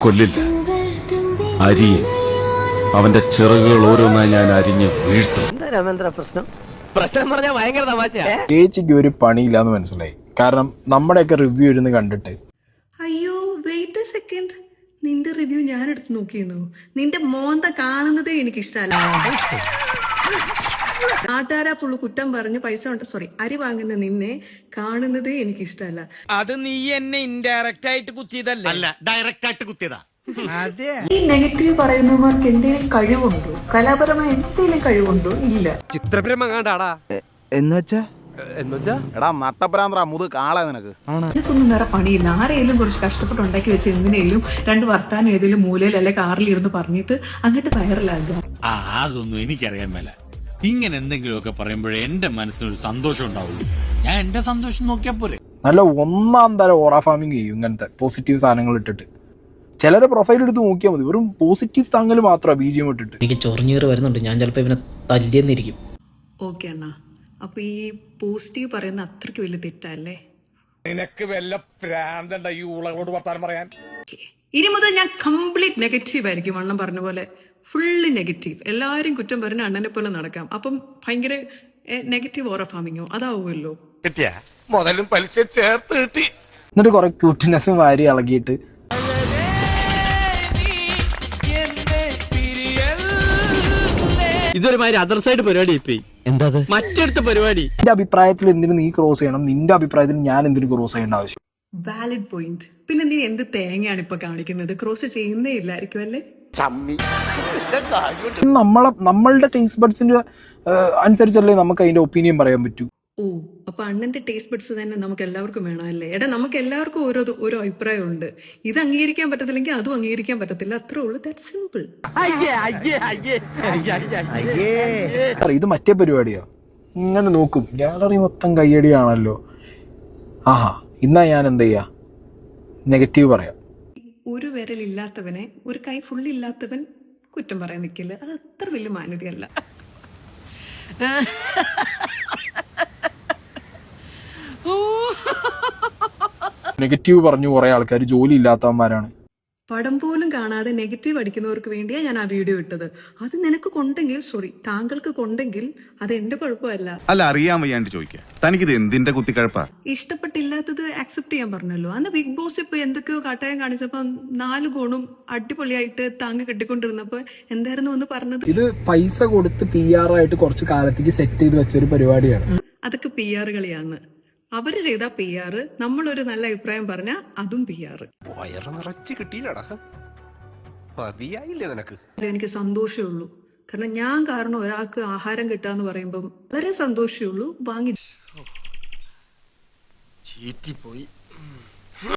കൊല്ലില്ല. അരിയൻ അവന്റെ ചിറകുകൾ ഓരോന്നായി ഞാൻ അരിഞ്ഞ് വീഴ്ത്തും. ചേച്ചിക്ക് ഒരു പണിയില്ലാന്ന് മനസ്സിലായി. കാരണം നമ്മുടെയൊക്കെ റിവ്യൂ ഇരുന്ന് കണ്ടിട്ട് അയ്യോ വെയിറ്റ് എ സെക്കൻഡ്, നിന്റെ റിവ്യൂ ഞാൻ എടുത്ത് നോക്കിയിരുന്നു. നിന്റെ മോന്ത കാണുന്നതേ എനിക്ക് ഇഷ്ടമല്ല. നാട്ടുകാരാ പുള്ളു കുറ്റം പറഞ്ഞ് പൈസ അരി വാങ്ങുന്ന നിന്നെ കാണുന്നതേ എനിക്ക് ഇഷ്ടമല്ല. അത് നീ എന്നെ ഇൻഡയറക്റ്റ് ആയിട്ട് കുത്തിയതല്ല, ഡയറക്റ്റ് ആയിട്ട് കുത്തിയതാ. ഈ നെഗറ്റീവ് പറയുന്നവർക്ക് എന്തെങ്കിലും കഴിവുണ്ടോ? കലാപരമായ എന്തെങ്കിലും കഴിവുണ്ടോ? ഇല്ല. ചിത്രപ്രമങ്ങാണ്ടാടാ എന്നുവെച്ചാ എടാ നട്ടപ്രാന്ത്ര മുത് കാളെ നിനക്ക്. എനിക്കൊന്നും വേറെ പണിയില്ല. ആരെയും കുറച്ച് കഷ്ടപ്പെട്ട് ഉണ്ടാക്കി വെച്ച് എന്തിനേലും രണ്ട് വർത്താനം ഏതെങ്കിലും മൂലയിൽ അല്ലെ കാറിൽ ഇരുന്ന് പറഞ്ഞിട്ട് അങ്ങോട്ട് വൈറലാകുക. അതൊന്നും എനിക്കറിയാൻ മേല. ഇങ്ങനെ എന്തെങ്കിലുമൊക്കെ പറയുമ്പോഴേ എന്റെ മനസ്സിനൊരു സന്തോഷം ഉണ്ടാവുള്ളൂ. ഞാൻ എന്റെ സന്തോഷം നോക്കിയാ പോരെ. നല്ല ഒന്നാം തരം ഓറ ഫാമിങ് ചെയ്യും ഇങ്ങനത്തെ പോസിറ്റീവ് സാധനങ്ങൾ ഇട്ടിട്ട്. ചിലരെ പ്രൊഫൈൽ എടുത്ത് നോക്കിയാൽ മതി, വെറും പോസിറ്റീവ് താങ്കൽ മാത്രമാണ് ബീജിയം ഇട്ടിട്ട്. എനിക്ക് ചൊറിഞ്ഞീറ് വരുന്നുണ്ട്, ഞാൻ ചിലപ്പോൾ ഇവനെ തല്ലിയെന്നിരിക്കും. ഓക്കെ അണ്ണാ, അപ്പൊ ഈ പോസിറ്റീവ് പറയുന്ന അത്രയ്ക്ക് വലിയ തെറ്റല്ലേ? നിനക്ക് വല്ല പ്രാന്തണ്ട ഈ ഊളകളോട് വർത്താനം പറയാൻ. ഇനി മുതൽ ഞാൻ കംപ്ലീറ്റ് നെഗറ്റീവ് ആയിരിക്കും. അണ്ണൻ പറഞ്ഞ പോലെ ഫുള്ള് നെഗറ്റീവ്. എല്ലാവരും കുറ്റം പറഞ്ഞ അണ്ണനെ പോലെ നടക്കാം. അപ്പം ഭയങ്കര നെഗറ്റീവ് ഓറ ഫാമിങ്ങോ അതാവുമല്ലോ. മുതലും പലിശ ചേർത്ത് കിട്ടി. എന്നിട്ട് കുറെ ക്യൂട്ട്നെസ്സും വാരി ഇളകിയിട്ട് ഇതൊരുമാതിരി അതർ സൈഡ് പരിപാടി ഇപ്പൊ എന്താ മറ്റടുത്ത പരിപാടി. നിന്റെ അഭിപ്രായത്തിൽ എന്തിനു നീ ക്രോസ് ചെയ്യണം? നിന്റെ അഭിപ്രായത്തിൽ ഞാൻ എന്തിനു ക്രോസ് ചെയ്യേണ്ട ആവശ്യം? Valid point. പിന്നെ നീ എന്ത് തേങ്ങയാണ് ഇപ്പൊ കാണിക്കുന്നത്? ക്രോസ് ചെയ്യുന്നേ ഇല്ലായിരിക്കും അല്ലേ? നമ്മളുടെ ടേസ്റ്റ് ബഡ്സിന്റെ അനുസരിച്ചല്ലേ നമുക്ക് അതിന്റെ ഒപ്പീനിയൻ പറയാൻ പറ്റൂ. ഓ, അപ്പൊ അണ്ണന്റെ ടേസ്റ്റ് ബഡ്സ് തന്നെ നമുക്ക് എല്ലാവർക്കും വേണം അല്ലേ? എടാ, നമുക്ക് എല്ലാവർക്കും ഓരോ അഭിപ്രായം ഉണ്ട്. ഇത് അംഗീകരിക്കാൻ പറ്റത്തില്ലെങ്കിൽ അതും അംഗീകരിക്കാൻ പറ്റത്തില്ല. അത്രേ ഉള്ളൂ. That simple. ഇത് മറ്റേ പരിപാടിയാ. ഇങ്ങനെ നോക്കും, ഗാലറി മൊത്തം കയ്യടിയാണല്ലോ. ആഹാ, ഇന്നാ ഞാൻ എന്ത് ചെയ്യാ, നെഗറ്റീവ് പറയാം. ഒരു വിരലില്ലാത്തവനെ, ഒരു കൈ ഫുള്ളില്ലാത്തവൻ കുറ്റം പറയാൻ നിൽക്കില്ല. അത് അത്ര വലിയ മാന്യതയല്ല. നെഗറ്റീവ് പറഞ്ഞു കുറെ ആൾക്കാർ ജോലി ഇല്ലാത്തവന്മാരാണ്. പടം പോലും കാണാതെ നെഗറ്റീവ് അടിക്കുന്നവർക്ക് വേണ്ടിയാണ് ഞാൻ ആ വീഡിയോ ഇട്ടത്. അത് നിനക്ക് കൊണ്ടെങ്കിൽ താങ്കൾക്ക് കൊണ്ടെങ്കിൽ അത് എന്റെ കുഴപ്പമല്ല. അല്ല, അറിയാൻ വയ്യാണ്ട് ചോദിക്കുക, തനിക്കിത് എന്തിന്റെ കുത്തിക്കഴപ്പാ? ഇഷ്ടപ്പെട്ടില്ലാത്തത് അക്സെപ്റ്റ് ചെയ്യാൻ പറഞ്ഞല്ലോ. അന്ന് ബിഗ് ബോസ് ഇപ്പൊ എന്തൊക്കെയോ കാട്ടായം കാണിച്ചപ്പോ 4 കോണും അടിപൊളിയായിട്ട് താങ്കൾ കെട്ടിക്കൊണ്ടിരുന്നപ്പോ എന്തായിരുന്നു ഒന്ന് പറഞ്ഞത്? ഇത് പൈസ കൊടുത്ത് PR ആയിട്ട് കുറച്ച് കാലത്തേക്ക് സെറ്റ് ചെയ്ത് വെച്ചൊരു പരിപാടിയാണ്. അതൊക്കെ PR കളിയാണ്. അവര് ചെയ്ത PR, നമ്മളൊരു നല്ല അഭിപ്രായം പറഞ്ഞാൽ അതും PR. വയറ് നിറച്ച് കിട്ടിയില്ലടാ, മതിയായില്ലേ നിനക്ക്? എനിക്ക് സന്തോഷമേ ഉള്ളൂ. കാരണം ഞാൻ കാരണം ഒരാൾക്ക് ആഹാരം കിട്ടാന്ന് പറയുമ്പം വളരെ സന്തോഷമേ ഉള്ളൂ. വാങ്ങി ചീറ്റിപ്പോയി.